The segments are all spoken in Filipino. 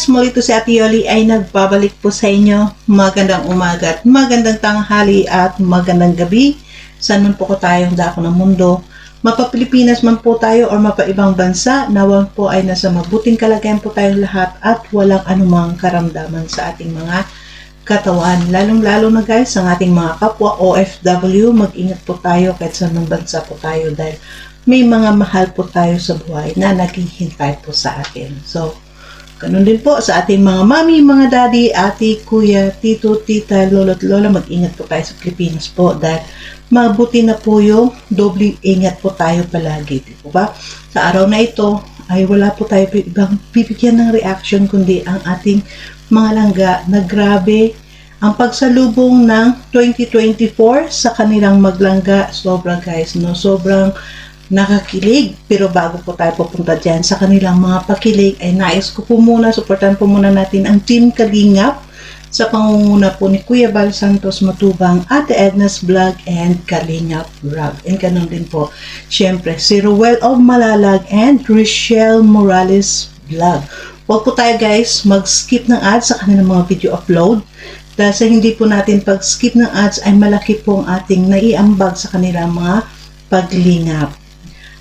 guys, muli ito si Ate Yoli ay nagbabalik po sa inyo. Magandang umaga at magandang tanghali at magandang gabi. Saan man po ko tayong dako ng mundo. Mapa-Pilipinas man po tayo or mapa-ibang bansa, nawan po ay nasa mabuting kalagayan po tayong lahat at walang anumang karamdaman sa ating mga katawan. Lalong-lalo na guys, ang ating mga kapwa OFW, mag-ingat po tayo kahit saan ng bansa po tayo dahil may mga mahal po tayo sa buhay na naghihintay po sa atin. So, ganun din po sa ating mga mami, mga daddy, ate, kuya, tito, tita, lolo at lola, mag-ingat po tayo sa Pilipinas po dahil mabuti na po yung doble ingat po tayo palagi. Di po ba? Sa araw na ito ay wala po tayo ibang bibigyan ng reaction kundi ang ating mga langga na grabe ang pagsalubong ng 2024 sa kanilang maglangga. Sobrang guys, no? Sobrang nakakilig. Pero bago po tayo pupunta dyan sa kanilang mga pakilig ay nais ko po muna, supportan po muna natin ang Team Kalingap sa pangunguna po ni Kuya Bal Santos Matubang, Ate Edna's Vlog and Kalingap Vlog. And ganun din po syempre si Ruel of Malalag and Richelle Morales Vlog. Huwag po tayo guys mag-skip ng ads sa kanilang mga video upload dahil sa hindi po natin pag-skip ng ads ay malaki po ang ating naiambag sa kanilang mga paglingap.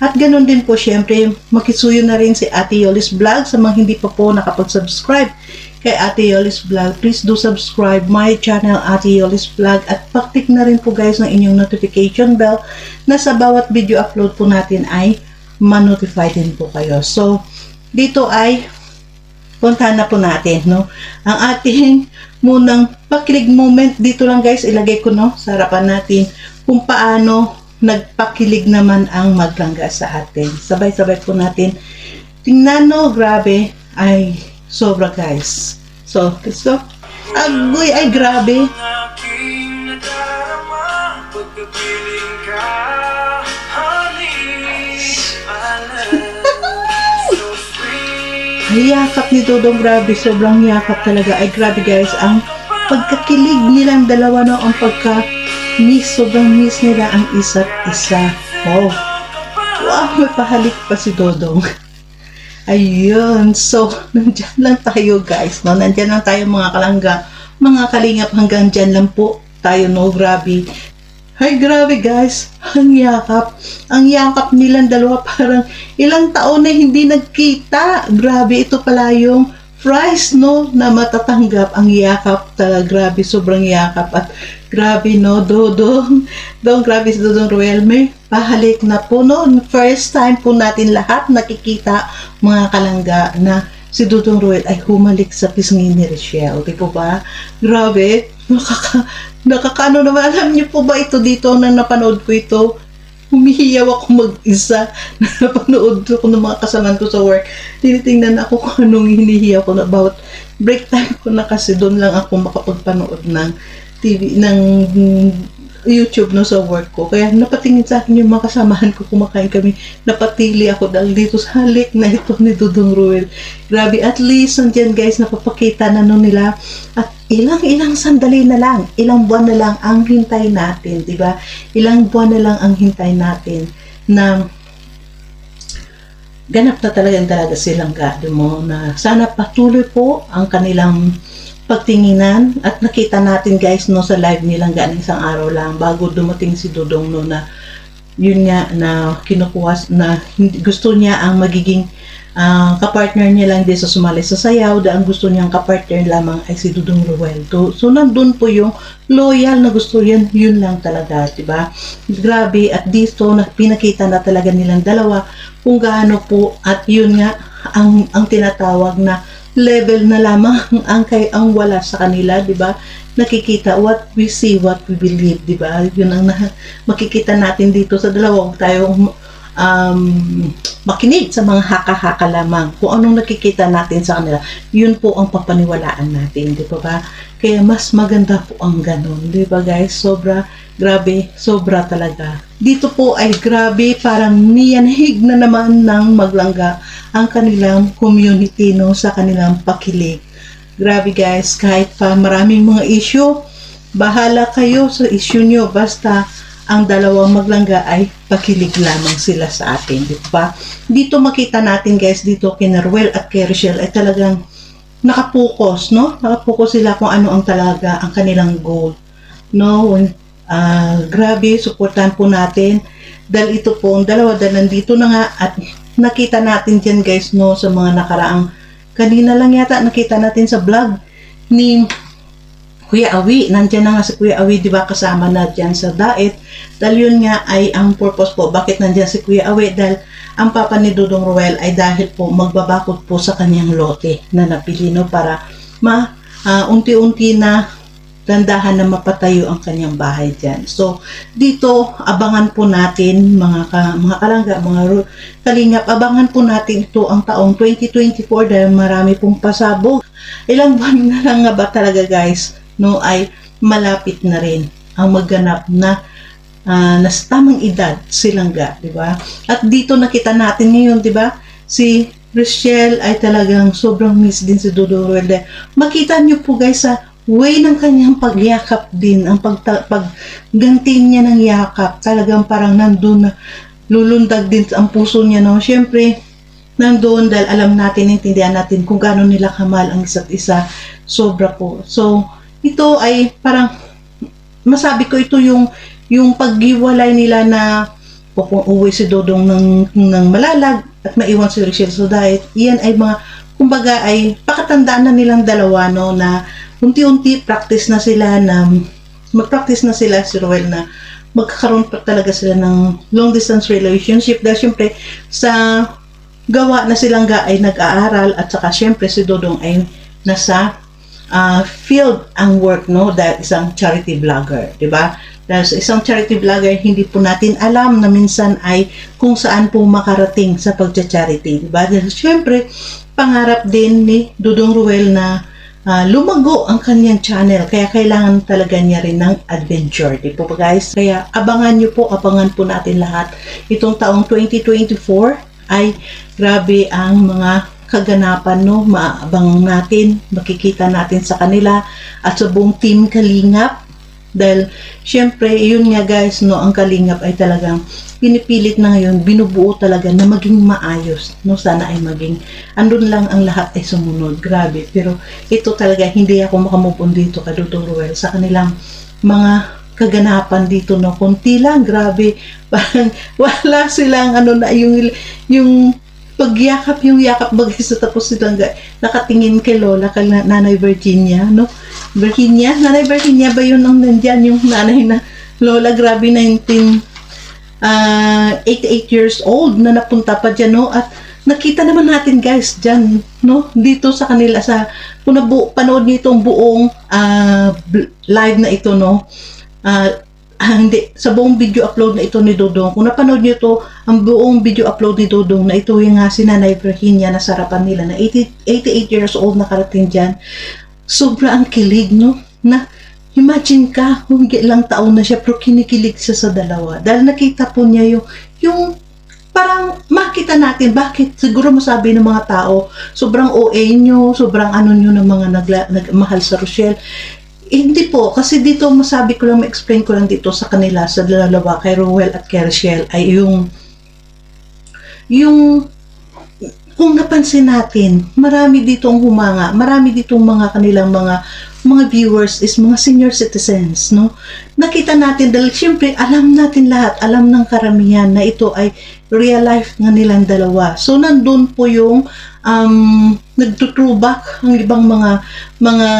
At ganun din po, syempre, makisuyo na rin si Ate Yoli's Vlog. Sa mga hindi pa po nakapag-subscribe kay Ate Yoli's Vlog, please do subscribe my channel, Ate Yoli's Vlog. At paktik na rin po guys ng inyong notification bell na sa bawat video upload po natin ay ma-notify din po kayo. So, dito ay puntahan na po natin, no? Ang ating munang pakilig moment dito lang guys, ilagay ko, no, sa harapan natin kung paano nagpakilig naman ang maglangga sa atin. Sabay-sabay po natin tingnan, no, grabe, ay sobra guys. So, let's go. Agoy, ay grabe. Ay, yakap ni Dodong, grabe, sobrang yakap talaga. Ay grabe guys, ang pagkakilig nilang dalawa, no, ang sobrang miss nila ang isa't isa. Oh. Wow, may pahalik pa si Dodong. Ayun. So, nandyan lang tayo guys. No? Nandyan lang tayo mga kalangga. Mga kalingap, hanggang dyan lang po tayo. No, grabe. Ay, grabe guys. Ang yakap. Ang yakap nilang dalawa. Parang ilang taon na hindi nagkita. Grabe, ito pala yung price, no, na matatanggap. Ang yakap talaga, grabe, sobrang yakap. At grabe, no, Dodong, grabe si Dodong Ruel, may pahalik na po, no. First time po natin lahat nakikita, mga kalangga, na si Dodong Ruel ay humalik sa pisngi ni Richelle, di po ba? Grabe, nakakaano naman. Alam niyo po ba ito dito na napanood ko ito? Humihiyaw ako mag-isa. Napanood ko ng mga kasamaan ko sa work. Tinitingnan ako kung anong hinihiyaw ko na about break time ko na kasi doon lang ako makapagpanood ng TV, ng YouTube, no, sa work ko. Kaya napatingin sa akin yung mga kasamahan ko, kumakain kami. Napatili ako dahil dito sa halik na ito ni Dodong Ruel. Grabe, at least nandiyan guys, napapakita na no nila. At ilang sandali na lang, ilang buwan na lang ang hintay natin, di ba? Ilang buwan na lang ang hintay natin na ganap na talaga silang gado mo na sana patuloy po ang kanilang pagtinginan. At nakita natin guys, no, sa live nilang galing isang araw lang bago dumating si Dodong, no, na yun nga na kinukuha na gusto niya ang magiging kapartner niya lang din sa sumali sa sayaw, ang gusto niyang kapartner lamang ay si Dodong Ruel. So nandun po yung loyal na gusto yan, yun lang talaga, diba? Grabe, at dito na pinakita na talaga nilang dalawa kung gaano po, at yun nga ang tinatawag na level na lamang ang wala sa kanila, diba? Nakikita what we see, what we believe, diba? Yun ang makikita natin dito sa dalawa. Huwag tayong makinig sa mga haka-haka lamang. Kung anong nakikita natin sa kanila, yun po ang papaniwalaan natin, di ba? Kaya mas maganda po ang ganun, di ba guys? Sobra, grabe, sobra talaga. Dito po ay grabe, parang niyanhig na naman ng maglangga ang kanilang community, no, sa kanilang pakilig. Grabe guys, kahit pa maraming mga issue, bahala kayo sa issue nyo, basta ang dalawang maglangga ay pakilig lamang sila sa atin, di ba? Dito makita natin guys, dito kina Ruel at kay Richelle ay talagang nakapokus, no? Nakapokus sila kung ano ang talaga ang kanilang goal, no? Grabe, supportan po natin dahil ito po, ang dalawa dahil nandito na nga at nakita natin dyan guys, no, sa mga nakaraang, kanina lang yata nakita natin sa vlog ni Kuya Awi, nandiyan na nga si Kuya Awi, di ba, kasama na dyan sa diet. Dahil yun nga ay ang purpose po, bakit nandiyan si Kuya Awi, dahil ang papa ni Dudong Ruel ay dahil po magbabakod po sa kanyang lote na napili, no, para unti-unti na dandahan na mapatayo ang kanyang bahay dyan. So, dito, abangan po natin, mga kalangga, mga kalingap, abangan po natin ito ang taong 2024 dahil marami pong pasabog. Ilang buwan na lang nga ba talaga guys, no, ay malapit na rin ang magganap na nasa tamang edad silang ga, di ba? At dito nakita natin ngayon, di ba? Si Rochelle ay talagang sobrang miss din si Dudong Ruel. Makita niyo po guys sa way ng kanyang pagyakap din, ang pagganti niya ng yakap, talagang parang nandun na lulundag din ang puso niya, no? Siyempre, nandun dahil alam natin, intindihan natin kung gaano nila kamahal ang isa't isa, sobra po. So, ito ay parang, masabi ko ito yung paghiwalay nila na uwi si Dodong ng malalag at maiwan si Rochelle. So, dahil iyan ay mga, kumbaga ay pakatandaan na nilang dalawa, no, na unti-unti practice na sila na mag-practice na sila si Ruel na magkakaroon pa talaga sila ng long distance relationship dahil syempre sa gawa na silang ay nag-aaral at saka syempre si Dodong ay nasa field ang work, no, dahil isang charity vlogger, di ba? Dahil sa isang charity vlogger, hindi po natin alam na minsan ay kung saan po makarating sa pagcha-charity, di ba? Dahil syempre pangarap din ni Dudong Ruel na lumago ang kanyang channel, kaya kailangan talaga niya rin ng adventure, di po ba guys? Kaya abangan nyo po, abangan po natin lahat. Itong taong 2024 ay grabe ang mga kaganapan, no, maabangan natin, makikita natin sa kanila at sa buong team Kalingap. Dahil syempre yun nga guys, no, ang Kalingap ay talagang pinipilit na ngayon, binubuo talaga na maging maayos, no, sana ay maging andun lang ang lahat ay sumunod, grabe. Pero ito talaga hindi ako makamove on dito kay Dudong Ruel sa kanilang mga kaganapan dito, no, konti lang, grabe, parang wala silang ano na yung pagyakap, yung yakap bagay sa tapos silang nakatingin kay Lola, kay Nanay Virginia, no, Nanay Virginia ba yun ang nandyan, yung nanay na Lola, grabe, 88 years old na napunta pa dyan, no, at nakita naman natin guys dyan, no, dito sa kanila, sa kung panood niyo itong buong live na ito, no, hindi, sa buong video upload na ito ni Dodong, kung napanood niyo ito, ang buong video upload ni Dodong na ito yung nga si Nanay Virginia na sarapan nila na 88 years old nakarating dyan, sobra ang kilig, no, na imagine ka, ilang taon na siya pero kinikilig siya sa dalawa dahil nakita po niya yung parang makita natin bakit siguro masabi ng mga tao sobrang OA nyo, sobrang ano nyo ng mga nagmahal sa Rochelle. Hindi po, kasi dito masabi ko lang, ma-explain ko lang dito sa kanila, sa dalawa, kay Ruel at kay Rochelle, ay yung kung napansin natin, marami ditong humanga, marami ditong mga kanilang mga viewers is mga senior citizens, no? Nakita natin dahil syempre alam natin lahat, alam ng karamihan na ito ay real life nga nilang dalawa. So nandun po yung nagtuthrowback ang ibang mga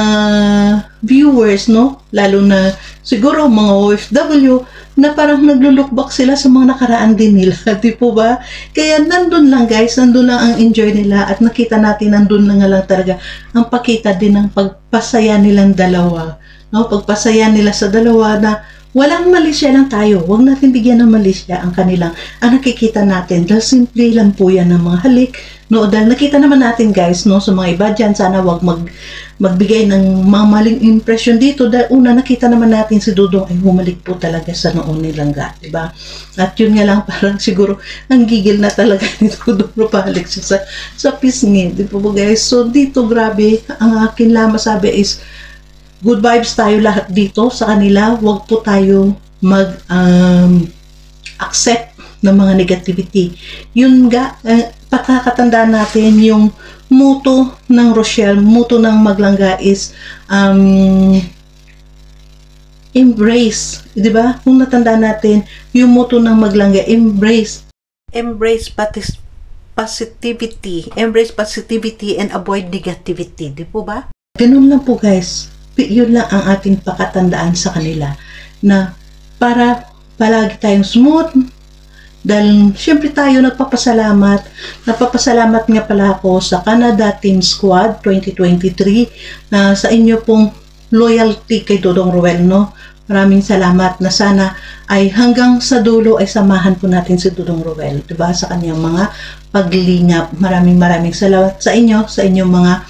viewers, no? Lalo na siguro mga OFW na parang naglo-lookback sila sa mga nakaraan din nila, di po ba? Kaya nandun lang guys, nandun lang ang enjoy nila at nakita natin nandun lang lang talaga ang pakita din ng pagpasaya nilang dalawa, no? Pagpasaya nila sa dalawa na walang malisya lang tayo, huwag natin bigyan ng malisya ang kanilang, ang nakikita natin, dahil simple lang po yan ng mga halik, no? Dahil nakita naman natin guys, no, sa mga iba dyan, sana huwag magbigay ng mga maling impression dito, dahil una, nakita naman natin si Dudong ay humalik po talaga sa noon nilang diba? At yun nga lang, parang siguro, ang gigil na talaga ni Dudong pahalik siya sa pisngi, di po ba guys? So dito, grabe, ang akin lang masabi is, good vibes tayo lahat dito sa kanila. Huwag po tayo accept ng mga negativity. Yun nga, pagkakatandaan natin yung motto ng Rochelle, motto ng Maglangga is embrace, di ba? Kung natanda natin, yung motto ng Maglangga, embrace positivity and avoid negativity, di po ba? Ganun lang po guys, yun lang ang ating pakatandaan sa kanila, na para palagi tayong smooth. Dahil syempre tayo napapasalamat nga pala ako sa Canada Team Squad 2023 na sa inyo pong loyalty kay Dodong Ruel, no? Maraming salamat na sana ay hanggang sa dulo ay samahan po natin si Dodong Ruel, diba? Sa kanyang mga paglingap. Maraming salamat sa inyo, sa inyong mga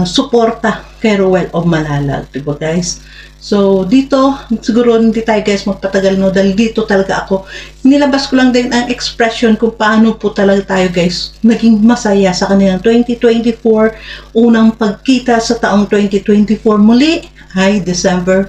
suporta kay Ruel of Malalag, diba guys? So, dito, siguro hindi tayo guys magpatagal, no? Dahil dito talaga ako, nilabas ko lang din ang expression kung paano po talaga tayo guys naging masaya sa kanilang 2024, unang pagkita sa taong 2024. Muli ay December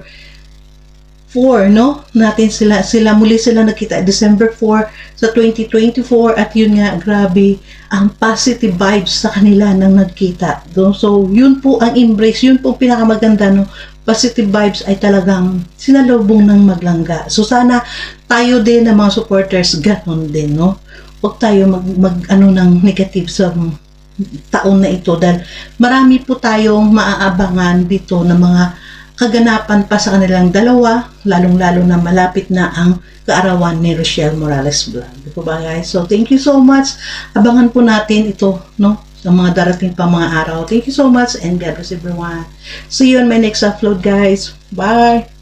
4, no? Muli sila nakita December 4 sa 2024, at yun nga, grabe ang positive vibes sa kanila nang nagkita. So, yun po ang embrace, yun po pinakamaganda, no? Positive vibes ay talagang sinalubong ng Maglangga. So, sana tayo din na mga supporters, ganon din, no? Huwag tayo ano ng negative sa taon na ito, dahil marami po tayong maaabangan dito na mga kaganapan pa sa kanilang dalawa, lalong-lalo na malapit na ang kaarawan ni Rochelle Morales Vlog. Di po ba guys? So, thank you so much. Abangan po natin ito, no? Sa mga darating pa mga araw. Thank you so much and God bless everyone. See you on my next upload guys. Bye!